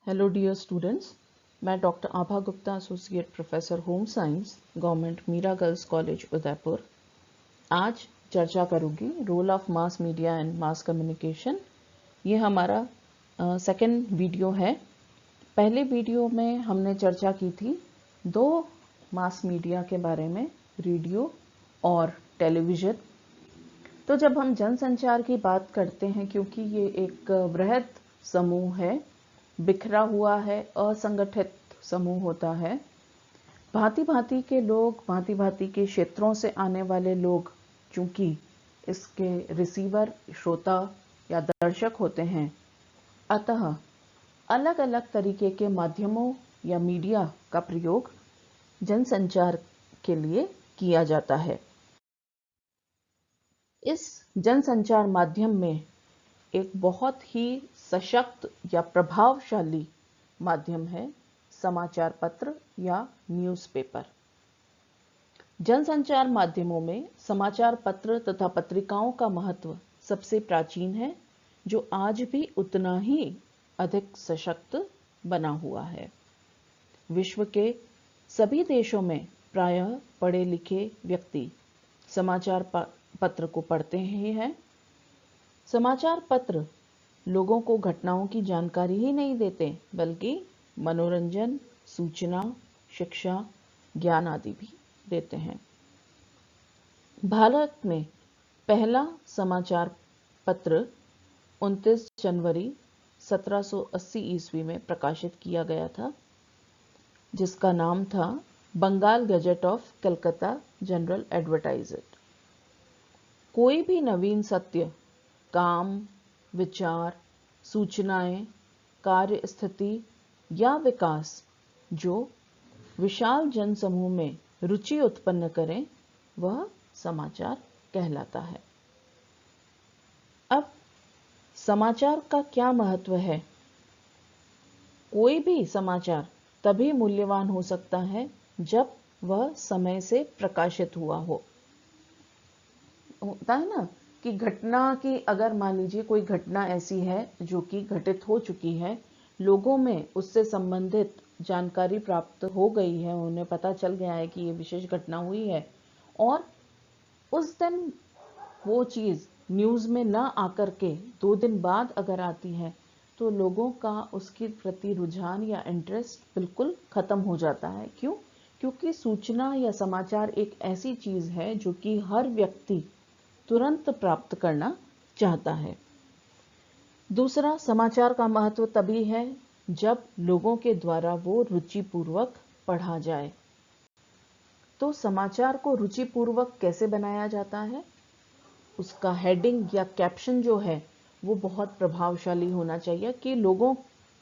Hello dear students, मैं doctor Abha Gupta, associate professor home science, government Meera girls college Udaipur. आज चर्चा करूंगी role of mass media and mass communication. ये हमारा सेकंड वीडियो है। पहले वीडियो में हमने चर्चा की थी दो मास मीडिया के बारे में, रेडियो और टेलीविज़न। तो जब हम जनसंचार की बात करते हैं, क्योंकि ये एक वृहद समूह है, बिखरा हुआ है, असंगठित समूह होता है, भांति भांति के लोग, भांति भांति के क्षेत्रों से आने वाले लोग चूंकि इसके रिसीवर, श्रोता या दर्शक होते हैं, अतः अलग अलग तरीके के माध्यमों या मीडिया का प्रयोग जनसंचार के लिए किया जाता है। इस जनसंचार माध्यम में एक बहुत ही सशक्त या प्रभावशाली माध्यम है समाचार पत्र या न्यूज़पेपर। जनसंचार माध्यमों में समाचार पत्र तथा पत्रिकाओं का महत्व सबसे प्राचीन है, जो आज भी उतना ही अधिक सशक्त बना हुआ है। विश्व के सभी देशों में प्रायः पढ़े लिखे व्यक्ति समाचार पत्र को पढ़ते ही हैं। समाचार पत्र लोगों को घटनाओं की जानकारी ही नहीं देते, बल्कि मनोरंजन, सूचना, शिक्षा, ज्ञान आदि भी देते हैं। भारत में पहला समाचार पत्र 29 जनवरी 1780 ईस्वी में प्रकाशित किया गया था, जिसका नाम था Bengal gazette of Calcutta general advertiser. कोई भी नवीन सत्य, काम, विचार, सूचनाएं, कार्य स्थिति या विकास जो विशाल जनसमूह में रुचि उत्पन्न करें, वह समाचार कहलाता है। अब समाचार का क्या महत्व है? कोई भी समाचार तभी मूल्यवान हो सकता है जब वह समय से प्रकाशित हुआ हो। होता है ना कि घटना की, अगर मान लीजिए कोई घटना ऐसी है जो कि घटित हो चुकी है, लोगों में उससे संबंधित जानकारी प्राप्त हो गई है, उन्हें पता चल गया है कि ये विशेष घटना हुई है, और उस दिन वो चीज़ न्यूज़ में ना आकर के 2 दिन बाद अगर आती है, तो लोगों का उसके प्रति रुझान या इंटरेस्ट बिल्कुल ख़त्म हो जाता है। क्यों? क्योंकि सूचना या समाचार एक ऐसी चीज़ है जो कि हर व्यक्ति तुरंत प्राप्त करना चाहता है। दूसरा, समाचार का महत्व तभी है जब लोगों के द्वारा वो रुचिपूर्वक पढ़ा जाए। तो समाचार को रुचिपूर्वक कैसे बनाया जाता है? उसका हेडिंग या कैप्शन जो है वो बहुत प्रभावशाली होना चाहिए कि लोगों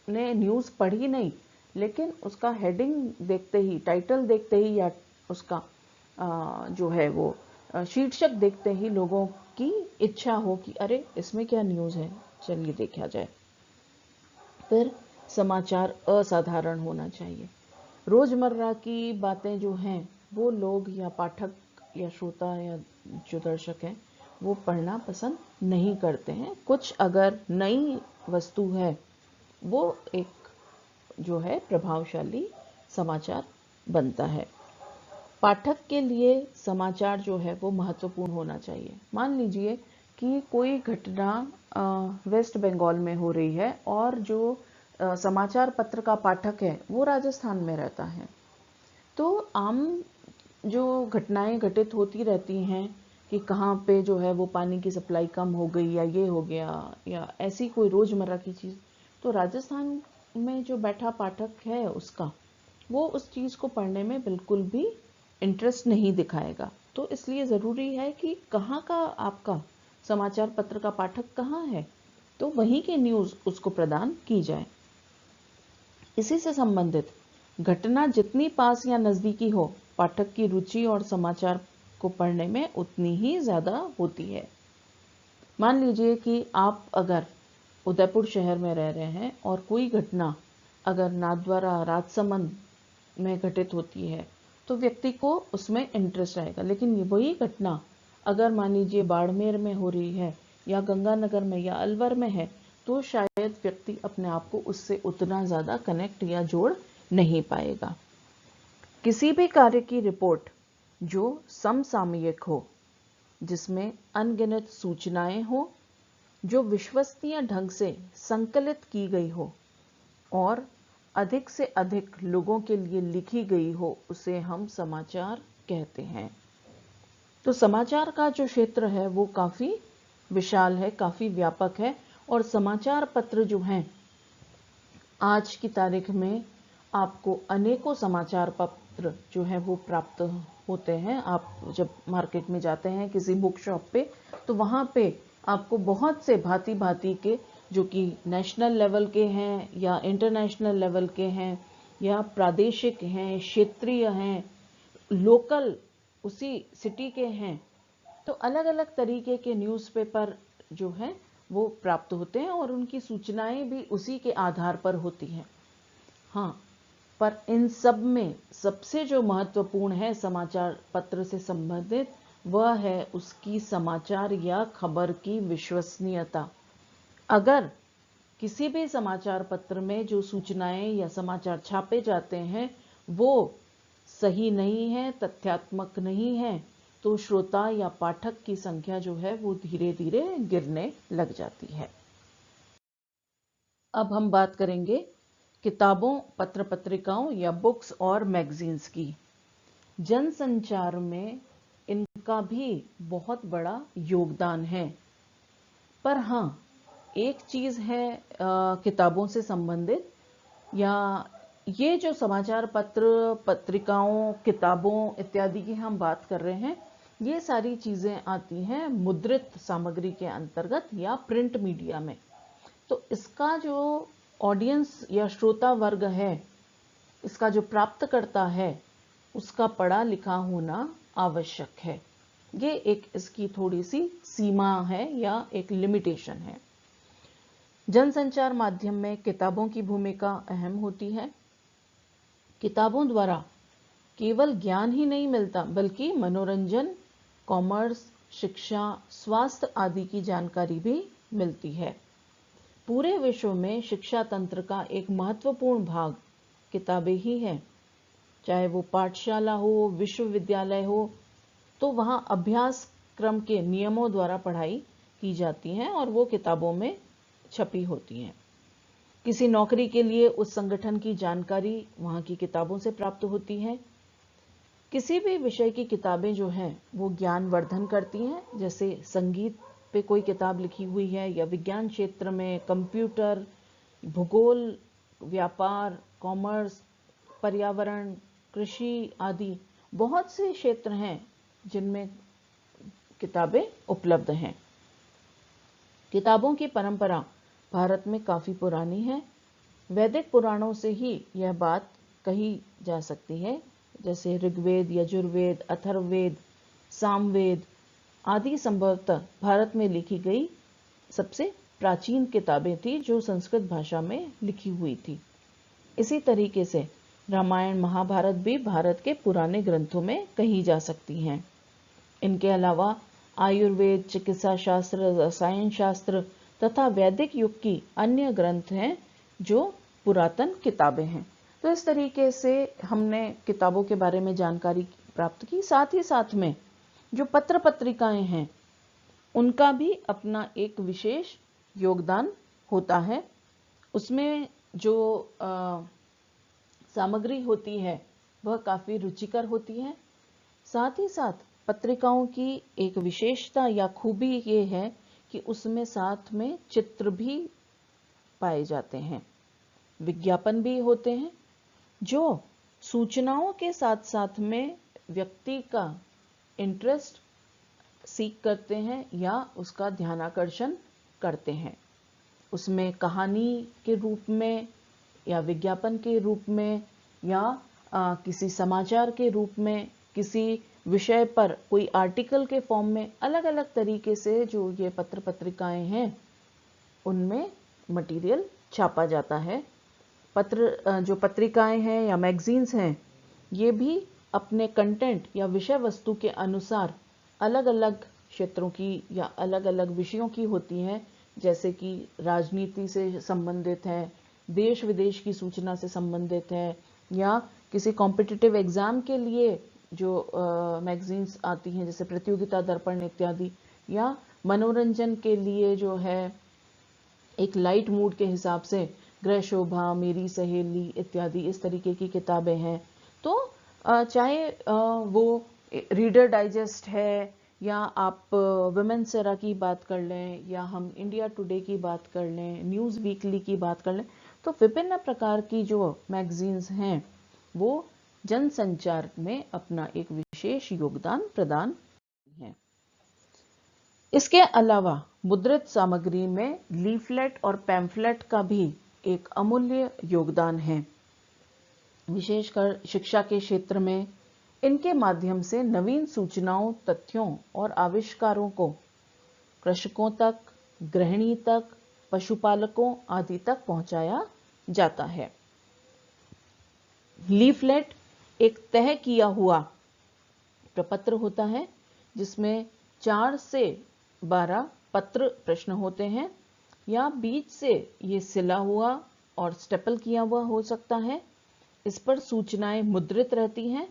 ने न्यूज़ पढ़ी नहीं, लेकिन उसका हेडिंग देखते ही, टाइटल देखते ही, या उसका जो है वो शीर्षक देखते ही लोगों की इच्छा हो कि अरे इसमें क्या न्यूज़ है, चलिए देखा जाए। फिर समाचार असाधारण होना चाहिए। रोजमर्रा की बातें जो हैं वो लोग या पाठक या श्रोता या जो दर्शक हैं वो पढ़ना पसंद नहीं करते हैं। कुछ अगर नई वस्तु है, वो एक जो है प्रभावशाली समाचार बनता है। पाठक के लिए समाचार जो है वो महत्वपूर्ण होना चाहिए। मान लीजिए कि कोई घटना वेस्ट बंगाल में हो रही है और जो समाचार पत्र का पाठक है वो राजस्थान में रहता है। तो आम जो घटनाएं घटित होती रहती हैं कि कहाँ पे जो है वो पानी की सप्लाई कम हो गई, या ये हो गया, या ऐसी कोई रोज़मर्रा की चीज़, तो राजस्थान में जो बैठा पाठक है उसका, वो उस चीज़ को पढ़ने में बिल्कुल भी इंटरेस्ट नहीं दिखाएगा। तो इसलिए ज़रूरी है कि कहाँ का आपका समाचार पत्र का पाठक कहाँ है, तो वहीं की न्यूज़ उसको प्रदान की जाए। इसी से संबंधित घटना जितनी पास या नज़दीकी हो, पाठक की रुचि और समाचार को पढ़ने में उतनी ही ज़्यादा होती है। मान लीजिए कि आप अगर उदयपुर शहर में रह रहे हैं और कोई घटना अगर नाथद्वारा, राजसमंद में घटित होती है, तो व्यक्ति को उसमें इंटरेस्ट आएगा। लेकिन वही घटना अगर मान लीजिए बाड़मेर में हो रही है, या गंगानगर में, या अलवर में है, तो शायद व्यक्ति अपने आप को उससे उतना ज़्यादा कनेक्ट या जोड़ नहीं पाएगा। किसी भी कार्य की रिपोर्ट जो समसामयिक हो, जिसमें अनगिनत सूचनाएं हो, जो विश्वसनीय ढंग से संकलित की गई हो और अधिक से अधिक लोगों के लिए लिखी गई हो, उसे हम समाचार कहते हैं। तो समाचार का जो क्षेत्र है वो काफ़ी विशाल है, काफ़ी व्यापक है। और समाचार पत्र जो हैं, आज की तारीख में आपको अनेकों समाचार पत्र जो है वो प्राप्त होते हैं। आप जब मार्केट में जाते हैं किसी बुक शॉप पे, तो वहाँ पे आपको बहुत से भांति भांति के, जो कि नेशनल लेवल के हैं या इंटरनेशनल लेवल के हैं या प्रादेशिक हैं, क्षेत्रीय हैं, लोकल उसी सिटी के हैं, तो अलग अलग तरीके के न्यूज़पेपर जो हैं वो प्राप्त होते हैं और उनकी सूचनाएं भी उसी के आधार पर होती हैं। हाँ, पर इन सब में सबसे जो महत्वपूर्ण है समाचार पत्र से संबंधित, वह है उसकी समाचार या खबर की विश्वसनीयता। अगर किसी भी समाचार पत्र में जो सूचनाएं या समाचार छापे जाते हैं वो सही नहीं है, तथ्यात्मक नहीं है, तो श्रोता या पाठक की संख्या जो है वो धीरे धीरे गिरने लग जाती है। अब हम बात करेंगे किताबों, पत्र पत्रिकाओं या बुक्स और मैगजीन्स की। जनसंचार में इनका भी बहुत बड़ा योगदान है। पर हाँ, एक चीज़ है किताबों से संबंधित, या ये जो समाचार पत्र, पत्रिकाओं, किताबों इत्यादि की हम बात कर रहे हैं, ये सारी चीज़ें आती हैं मुद्रित सामग्री के अंतर्गत या प्रिंट मीडिया में। तो इसका जो ऑडियंस या श्रोता वर्ग है, इसका जो प्राप्तकर्ता है, उसका पढ़ा लिखा होना आवश्यक है। ये एक इसकी थोड़ी सी सीमा है या एक लिमिटेशन है। जनसंचार माध्यम में किताबों की भूमिका अहम होती है। किताबों द्वारा केवल ज्ञान ही नहीं मिलता, बल्कि मनोरंजन, कॉमर्स, शिक्षा, स्वास्थ्य आदि की जानकारी भी मिलती है। पूरे विश्व में शिक्षा तंत्र का एक महत्वपूर्ण भाग किताबें ही हैं। चाहे वो पाठशाला हो, विश्वविद्यालय हो, तो वहाँ अभ्यास क्रम के नियमों द्वारा पढ़ाई की जाती हैं और वो किताबों में छपी होती हैं। किसी नौकरी के लिए उस संगठन की जानकारी वहाँ की किताबों से प्राप्त होती है। किसी भी विषय की किताबें जो हैं वो ज्ञानवर्धन करती हैं। जैसे संगीत पे कोई किताब लिखी हुई है, या विज्ञान क्षेत्र में कंप्यूटर, भूगोल, व्यापार, कॉमर्स, पर्यावरण, कृषि आदि बहुत से क्षेत्र हैं जिनमें किताबें उपलब्ध हैं। किताबों की परंपरा भारत में काफ़ी पुरानी है। वैदिक पुराणों से ही यह बात कही जा सकती है। जैसे ऋग्वेद, यजुर्वेद, अथर्ववेद, सामवेद आदि संभवतः भारत में लिखी गई सबसे प्राचीन किताबें थी जो संस्कृत भाषा में लिखी हुई थी। इसी तरीके से रामायण, महाभारत भी भारत के पुराने ग्रंथों में कही जा सकती हैं। इनके अलावा आयुर्वेद, चिकित्सा शास्त्र, रसायन शास्त्र तथा वैदिक युग की अन्य ग्रंथ हैं जो पुरातन किताबें हैं। तो इस तरीके से हमने किताबों के बारे में जानकारी प्राप्त की। साथ ही साथ में जो पत्र पत्रिकाएं हैं उनका भी अपना एक विशेष योगदान होता है। उसमें जो सामग्री होती है वह काफ़ी रुचिकर होती है। साथ ही साथ पत्रिकाओं की एक विशेषता या खूबी ये है कि उसमें साथ में चित्र भी पाए जाते हैं, विज्ञापन भी होते हैं, जो सूचनाओं के साथ साथ में व्यक्ति का इंटरेस्ट सीख करते हैं या उसका ध्यानाकर्षण करते हैं। उसमें कहानी के रूप में या विज्ञापन के रूप में या किसी समाचार के रूप में, किसी विषय पर कोई आर्टिकल के फॉर्म में, अलग अलग तरीके से जो ये पत्र पत्रिकाएं हैं उनमें मटेरियल छापा जाता है। जो पत्रिकाएं हैं या मैगजीन्स हैं, ये भी अपने कंटेंट या विषय वस्तु के अनुसार अलग अलग क्षेत्रों की या अलग अलग विषयों की होती हैं, जैसे कि राजनीति से संबंधित है, देश विदेश की सूचना से संबंधित है, या किसी कॉम्पिटिटिव एग्जाम के लिए जो मैगजीन्स आती हैं जैसे प्रतियोगिता दर्पण इत्यादि, या मनोरंजन के लिए जो है एक लाइट मूड के हिसाब से गृह शोभा, मेरी सहेली इत्यादि इस तरीके की किताबें हैं। तो चाहे वो रीडर डाइजेस्ट है, या आप वुमेन्स एरा की बात कर लें, या हम इंडिया टुडे की बात कर लें, न्यूज़ वीकली की बात कर लें, तो विभिन्न प्रकार की जो मैगजीन्स हैं वो जनसंचार में अपना एक विशेष योगदान प्रदान है। इसके अलावा मुद्रित सामग्री में लीफलेट और पैम्फलेट का भी एक अमूल्य योगदान है। विशेषकर शिक्षा के क्षेत्र में इनके माध्यम से नवीन सूचनाओं, तथ्यों और आविष्कारों को कृषकों तक, गृहिणी तक, पशुपालकों आदि तक पहुंचाया जाता है। लीफलेट एक तय किया हुआ प्रपत्र होता है जिसमें 4 से 12 पत्र प्रश्न होते हैं, या बीच से ये सिला हुआ और स्टेपल किया हुआ हो सकता है। इस पर सूचनाएं मुद्रित रहती हैं।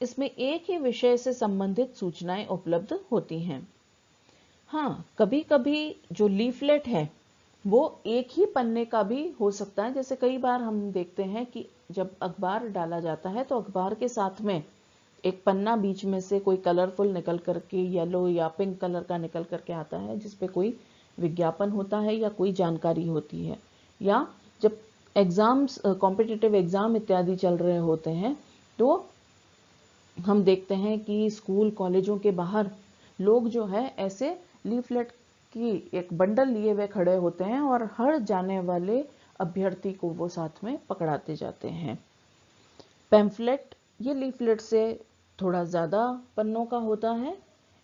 इसमें एक ही विषय से संबंधित सूचनाएं उपलब्ध होती हैं। हाँ, कभी कभी जो लीफलेट है वो एक ही पन्ने का भी हो सकता है। जैसे कई बार हम देखते हैं कि जब अखबार डाला जाता है तो अखबार के साथ में एक पन्ना बीच में से कोई कलरफुल निकल करके, येलो या पिंक कलर का निकल करके आता है, जिसपे कोई विज्ञापन होता है या कोई जानकारी होती है। या जब एग्जाम्स, कॉम्पिटिटिव एग्जाम इत्यादि चल रहे होते हैं तो हम देखते हैं कि स्कूल कॉलेजों के बाहर लोग जो है ऐसे लीफलेट की एक बंडल लिए हुए खड़े होते हैं और हर जाने वाले अभ्यर्थी को वो साथ में पकड़ाते जाते हैं। पैम्फलेट ये लीफलेट से थोड़ा ज़्यादा पन्नों का होता है।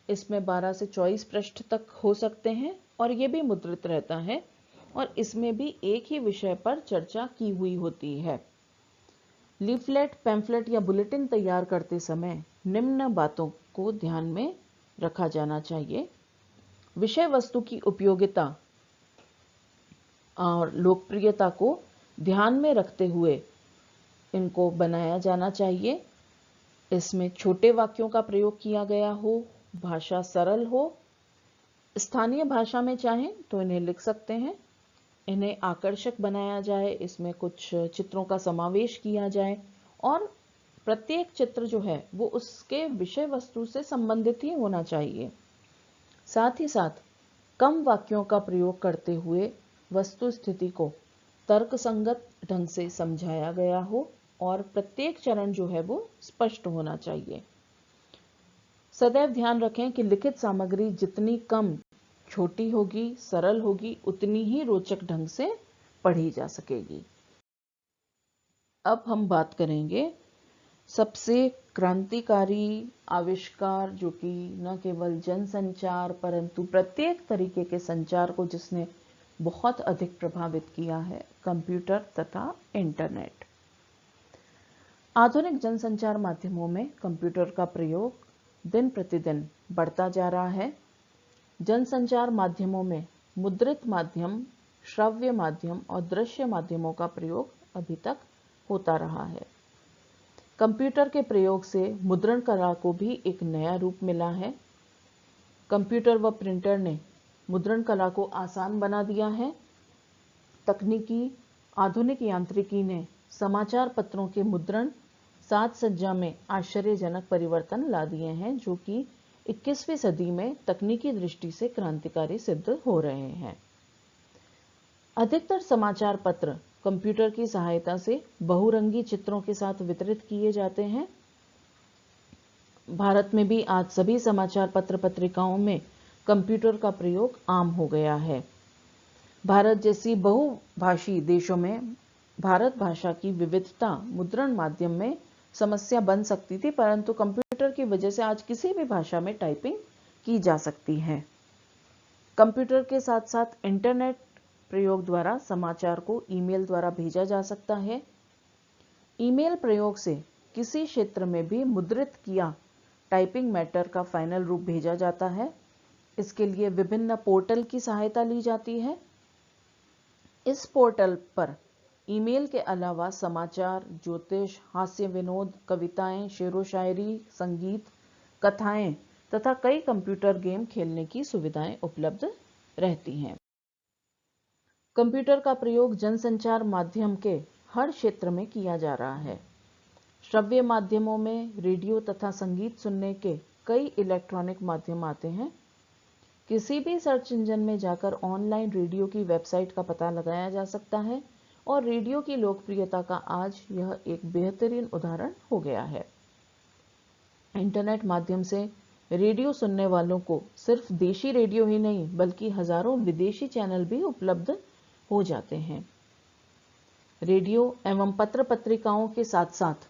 इसमें 12 से 24 पृष्ठ तक हो सकते हैं और ये भी मुद्रित रहता है, और इसमें भी एक ही विषय पर चर्चा की हुई होती है। लीफलेट, पैम्फलेट या बुलेटिन तैयार करते समय निम्न बातों को ध्यान में रखा जाना चाहिए। विषय वस्तु की उपयोगिता और लोकप्रियता को ध्यान में रखते हुए इनको बनाया जाना चाहिए। इसमें छोटे वाक्यों का प्रयोग किया गया हो, भाषा सरल हो, स्थानीय भाषा में चाहें तो इन्हें लिख सकते हैं। इन्हें आकर्षक बनाया जाए, इसमें कुछ चित्रों का समावेश किया जाए, और प्रत्येक चित्र जो है वो उसके विषय वस्तु से संबंधित ही होना चाहिए। साथ ही साथ कम वाक्यों का प्रयोग करते हुए वस्तु स्थिति को तर्कसंगत ढंग से समझाया गया हो, और प्रत्येक चरण जो है वो स्पष्ट होना चाहिए। सदैव ध्यान रखें कि लिखित सामग्री जितनी कम, छोटी होगी, सरल होगी, उतनी ही रोचक ढंग से पढ़ी जा सकेगी। अब हम बात करेंगे सबसे क्रांतिकारी आविष्कार, जो कि न केवल जनसंचार परंतु प्रत्येक तरीके के संचार को जिसने बहुत अधिक प्रभावित किया है, कंप्यूटर तथा इंटरनेट। आधुनिक जनसंचार माध्यमों में कंप्यूटर का प्रयोग दिन प्रतिदिन बढ़ता जा रहा है। जनसंचार माध्यमों में मुद्रित माध्यम, श्रव्य माध्यम और दृश्य माध्यमों का प्रयोग अभी तक होता रहा है। कंप्यूटर के प्रयोग से मुद्रण कला को भी एक नया रूप मिला है। कंप्यूटर व प्रिंटर ने मुद्रण कला को आसान बना दिया है। तकनीकी आधुनिक यांत्रिकी ने समाचार पत्रों के मुद्रण साज सज्जा में आश्चर्यजनक परिवर्तन ला दिए हैं, जो कि 21वीं सदी में तकनीकी दृष्टि से क्रांतिकारी सिद्ध हो रहे हैं। अधिकतर समाचार पत्र कंप्यूटर की सहायता से बहुरंगी चित्रों के साथ वितरित किए जाते हैं। भारत में भी आज सभी समाचार पत्र पत्रिकाओं में कंप्यूटर का प्रयोग आम हो गया है। भारत जैसी बहुभाषी देशों में भारत भाषा की विविधता मुद्रण माध्यम में समस्या बन सकती थी, परंतु कंप्यूटर की वजह से आज किसी भी भाषा में टाइपिंग की जा सकती है। कंप्यूटर के साथ साथ इंटरनेट प्रयोग द्वारा समाचार को ईमेल द्वारा भेजा जा सकता है। ईमेल प्रयोग से किसी क्षेत्र में भी मुद्रित किया टाइपिंग मैटर का फाइनल रूप भेजा जाता है। इसके लिए विभिन्न पोर्टल की सहायता ली जाती है। इस पोर्टल पर ईमेल के अलावा समाचार, ज्योतिष, हास्य विनोद, कविताएं, शेरो शायरी, संगीत, कथाएं तथा कई कंप्यूटर गेम खेलने की सुविधाएं उपलब्ध रहती हैं। कंप्यूटर का प्रयोग जनसंचार माध्यम के हर क्षेत्र में किया जा रहा है। श्रव्य माध्यमों में रेडियो तथा संगीत सुनने के कई इलेक्ट्रॉनिक माध्यम आते हैं। किसी भी सर्च इंजन में जाकर ऑनलाइन रेडियो की वेबसाइट का पता लगाया जा सकता है और रेडियो की लोकप्रियता का आज यह एक बेहतरीन उदाहरण हो गया है। इंटरनेट माध्यम से रेडियो सुनने वालों को सिर्फ देशी रेडियो ही नहीं बल्कि हजारों विदेशी चैनल भी उपलब्ध हो जाते हैं। रेडियो एवं पत्र पत्रिकाओं के साथ साथ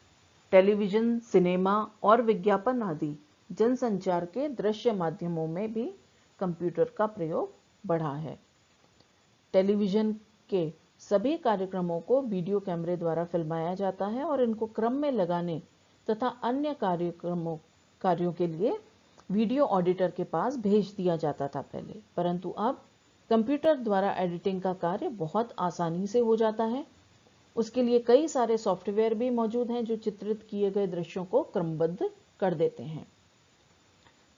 टेलीविजन, सिनेमा और विज्ञापन आदि जनसंचार के दृश्य माध्यमों में भी कंप्यूटर का प्रयोग बढ़ा है। टेलीविजन के सभी कार्यक्रमों को वीडियो कैमरे द्वारा फिल्माया जाता है और इनको क्रम में लगाने तथा अन्य कार्यों के लिए वीडियो ऑडिटर के पास भेज दिया जाता था पहले, परंतु अब कंप्यूटर द्वारा एडिटिंग का कार्य बहुत आसानी से हो जाता है। उसके लिए कई सारे सॉफ्टवेयर भी मौजूद हैं जो चित्रित किए गए दृश्यों को क्रमबद्ध कर देते हैं।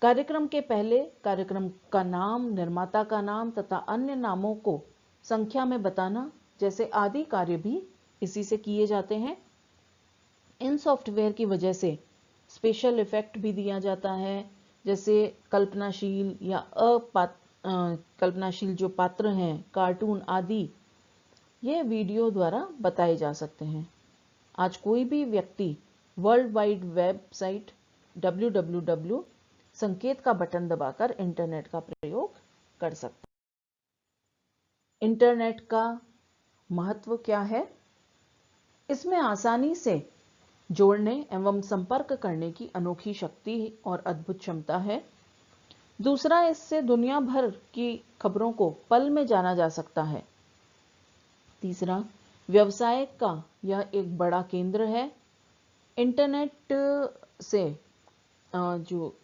कार्यक्रम के पहले कार्यक्रम का नाम, निर्माता का नाम तथा अन्य नामों को संख्या में बताना जैसे आदि कार्य भी इसी से किए जाते हैं। इन सॉफ्टवेयर की वजह से स्पेशल इफेक्ट भी दिया जाता है, जैसे कल्पनाशील या कल्पनाशील जो पात्र हैं, कार्टून आदि, ये वीडियो द्वारा बताए जा सकते हैं। आज कोई भी व्यक्ति वर्ल्ड वाइड वेबसाइट www संकेत का बटन दबाकर इंटरनेट का प्रयोग कर सकता है। इंटरनेट का महत्व क्या है? इसमें आसानी से जोड़ने एवं संपर्क करने की अनोखी शक्ति और अद्भुत क्षमता है। दूसरा, इससे दुनिया भर की खबरों को पल में जाना जा सकता है। तीसरा, व्यवसाय का यह एक बड़ा केंद्र है। इंटरनेट से जो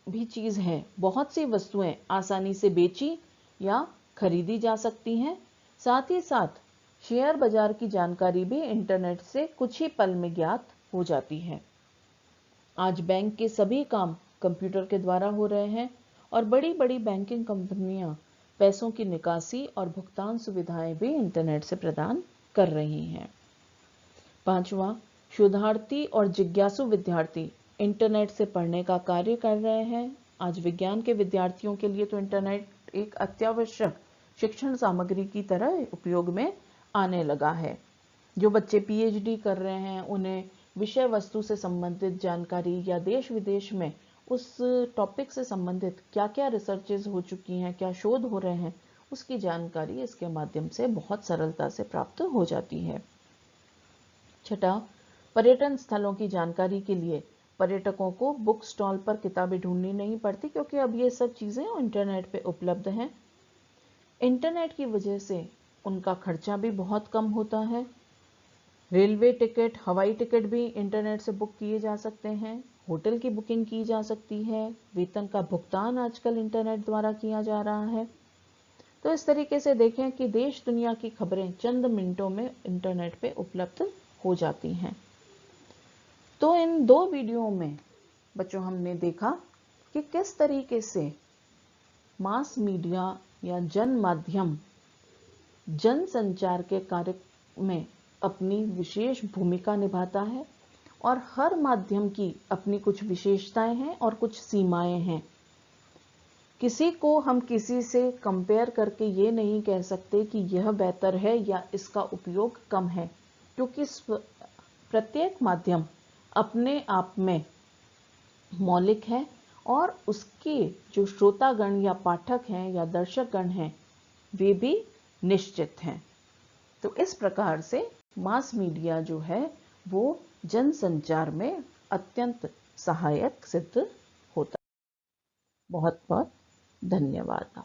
भी चीज़ है, बहुत सी वस्तुएं आसानी से बेची या खरीदी जा सकती हैं। साथ ही साथ शेयर बाजार की जानकारी भी इंटरनेट से कुछ ही पल में ज्ञात हो जाती है। आज बैंक के सभी काम कंप्यूटर के द्वारा हो रहे हैं और बड़ी बड़ी बैंकिंग कंपनियां पैसों की निकासी और भुगतान सुविधाएं भी इंटरनेट से प्रदान कर रही हैं। पांचवा, शोधार्थी और जिज्ञासु विद्यार्थी इंटरनेट से पढ़ने का कार्य कर रहे हैं। आज विज्ञान के विद्यार्थियों के लिए तो इंटरनेट एक अत्यावश्यक शिक्षण सामग्री की तरह उपयोग में आने लगा है। जो बच्चे PhD कर रहे हैं, उन्हें विषय वस्तु से संबंधित जानकारी या देश विदेश में उस टॉपिक से संबंधित क्या क्या रिसर्चेज हो चुकी हैं, क्या शोध हो रहे हैं, उसकी जानकारी इसके माध्यम से बहुत सरलता से प्राप्त हो जाती है। छठा, पर्यटन स्थलों की जानकारी के लिए पर्यटकों को बुक स्टॉल पर किताबें ढूंढनी नहीं पड़ती, क्योंकि अब ये सब चीज़ें इंटरनेट पे उपलब्ध हैं। इंटरनेट की वजह से उनका खर्चा भी बहुत कम होता है। रेलवे टिकट, हवाई टिकट भी इंटरनेट से बुक किए जा सकते हैं। होटल की बुकिंग की जा सकती है। वेतन का भुगतान आजकल इंटरनेट द्वारा किया जा रहा है। तो इस तरीके से देखें कि देश दुनिया की खबरें चंद मिनटों में इंटरनेट पे उपलब्ध हो जाती हैं। तो इन 2 वीडियो में बच्चों हमने देखा कि किस तरीके से मास मीडिया या जन माध्यम जन संचार के कार्य में अपनी विशेष भूमिका निभाता है और हर माध्यम की अपनी कुछ विशेषताएं हैं और कुछ सीमाएं हैं। किसी को हम किसी से कंपेयर करके ये नहीं कह सकते कि यह बेहतर है या इसका उपयोग कम है, क्योंकि प्रत्येक माध्यम अपने आप में मौलिक है और उसके जो श्रोतागण या पाठक हैं या दर्शकगण हैं, वे भी निश्चित हैं। तो इस प्रकार से मास मीडिया जो है वो जनसंचार में अत्यंत सहायक सिद्ध होता है। बहुत बहुत धन्यवाद।